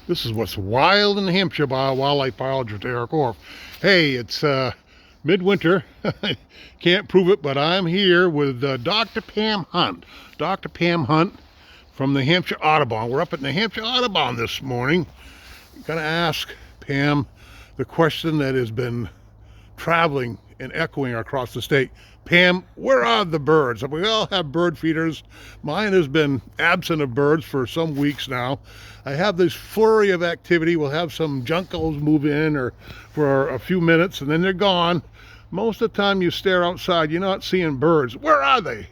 This is what's wild in New Hampshire by wildlife biologist Eric Orff. Hey, it's midwinter. Can't prove it, but I'm here with Dr. Pam Hunt. Dr. Pam Hunt from the Hampshire Audubon. We're up at the Hampshire Audubon this morning. Gonna ask Pam the question that has been traveling and echoing across the state. Pam, where are the birds? We all have bird feeders. Mine has been absent of birds for some weeks now. I have this flurry of activity. We'll have some juncos move in or for a few minutes and then they're gone. Most of the time you stare outside, you're not seeing birds. Where are they?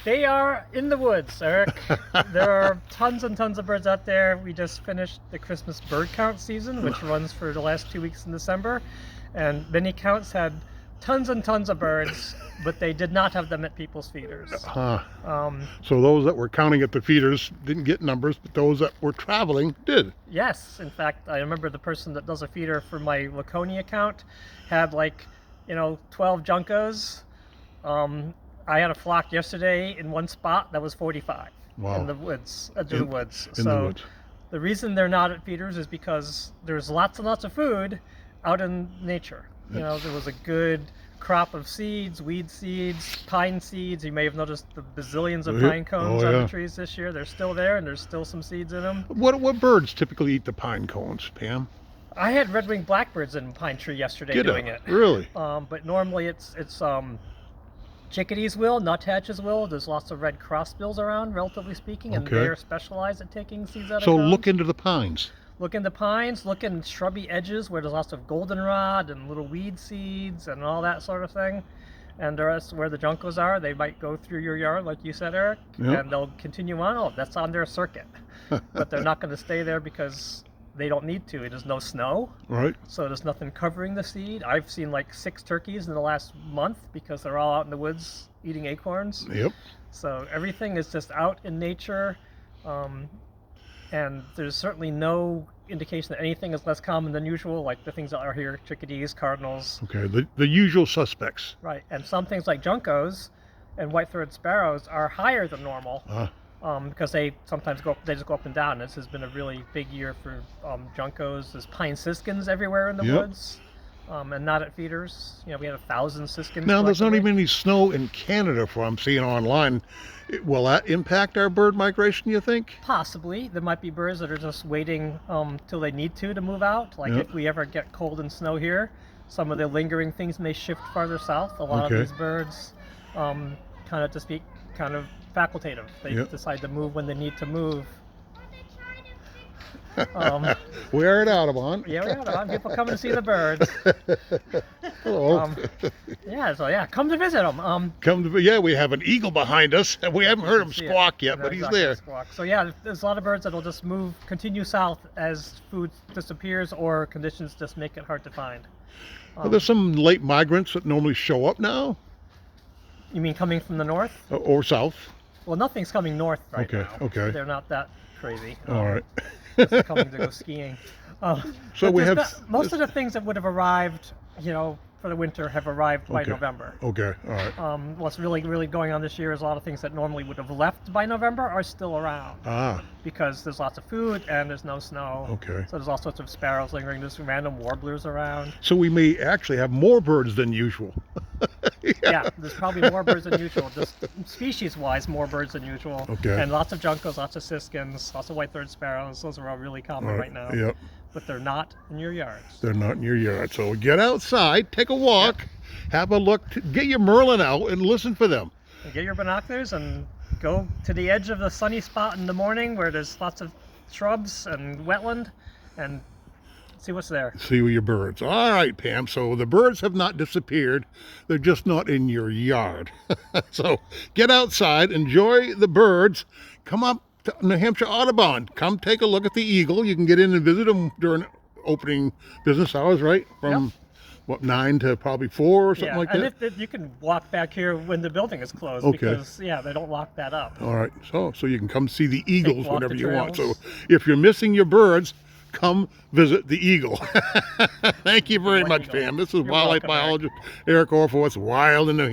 They are in the woods, Eric. There are tons and tons of birds out there. We just finished the Christmas bird count season, which runs for the last 2 weeks in December. And many counts had tons and tons of birds, but they did not have them at people's feeders. So those that were counting at the feeders didn't get numbers, but those that were traveling did. Yes, in fact, I remember the person that does a feeder for my Laconia account had 12 juncos. I had a flock yesterday in one spot that was 45. Wow. In the woods, edge of the woods. In the woods. The reason they're not at feeders is because there's lots and lots of food out in nature. You know, there was a good crop of seeds, weed seeds, pine seeds. You may have noticed the bazillions of pine cones on the trees this year. They're still there, and there's still some seeds in them. What birds typically eat the pine cones, Pam? I had red-winged blackbirds in a pine tree yesterday doing it. Really? But normally it's chickadees will, nuthatches will. There's lots of red crossbills around, relatively speaking, and they're specialized at taking seeds out of cones. So look into the pines. Look in the pines, look in shrubby edges where there's lots of goldenrod and little weed seeds and all that sort of thing. And the rest where the juncos are, they might go through your yard, like you said, Eric, and they'll continue on. Oh, that's on their circuit. But they're not going to stay there because they don't need to. There's no snow. Right. So there's nothing covering the seed. I've seen like 6 turkeys in the last month because they're all out in the woods eating acorns. Yep. So everything is just out in nature. And there's certainly no indication that anything is less common than usual, like the things that are here, chickadees, cardinals. Okay, the usual suspects. Right, and some things like juncos and white-throated sparrows are higher than normal because they sometimes just go up and down. This has been a really big year for juncos. There's pine siskins everywhere in the woods. And not at feeders. You know, we had 1,000 siskins. Now, there's not even any snow in Canada from what I'm seeing online. Will that impact our bird migration, you think? Possibly. There might be birds that are just waiting till they need to move out. Like if we ever get cold and snow here, some of the lingering things may shift farther south. A lot of these birds kind of facultative. They decide to move when they need to move. We're at Audubon. Yeah, we're at Audubon. People come and see the birds. Hello. Come to visit them. We have an eagle behind us. We haven't heard him squawk yet, but he's there. So yeah, there's a lot of birds that'll just continue south as food disappears or conditions just make it hard to find. There's some late migrants that normally show up now. You mean coming from the north? Or south? Well, nothing's coming north right now. Okay. They're not that crazy. All right. Just coming to go skiing. So we have most of the things that would have arrived, for the winter have arrived by November. Okay, all right. What's really going on this year is a lot of things that normally would have left by November are still around. Because there's lots of food and there's no snow. Okay. So there's all sorts of sparrows lingering. There's random warblers around. So we may actually have more birds than usual. Yeah, there's probably more birds than usual. Just species-wise, more birds than usual. Okay. And lots of juncos, lots of siskins, lots of white-throated sparrows. Those are all really common right now. Yep. But they're not in your yards. They're not in your yard. So get outside, take a walk, have a look, get your Merlin out and listen for them. And get your binoculars and go to the edge of the sunny spot in the morning where there's lots of shrubs and wetland and see what's there. See your birds. All right, Pam. So the birds have not disappeared. They're just not in your yard. So get outside, enjoy the birds. Come up to New Hampshire Audubon. Come take a look at the eagle. You can get in and visit them during opening business hours, right? From 9 to probably 4 or something like that? And you can walk back here when the building is closed because, they don't lock that up. All right. So you can come see the eagles whenever you want. So if you're missing your birds, come visit the eagle. Thank you very much, Pam. This is wildlife biologist Eric Orff for What's Wild in New Hampshire.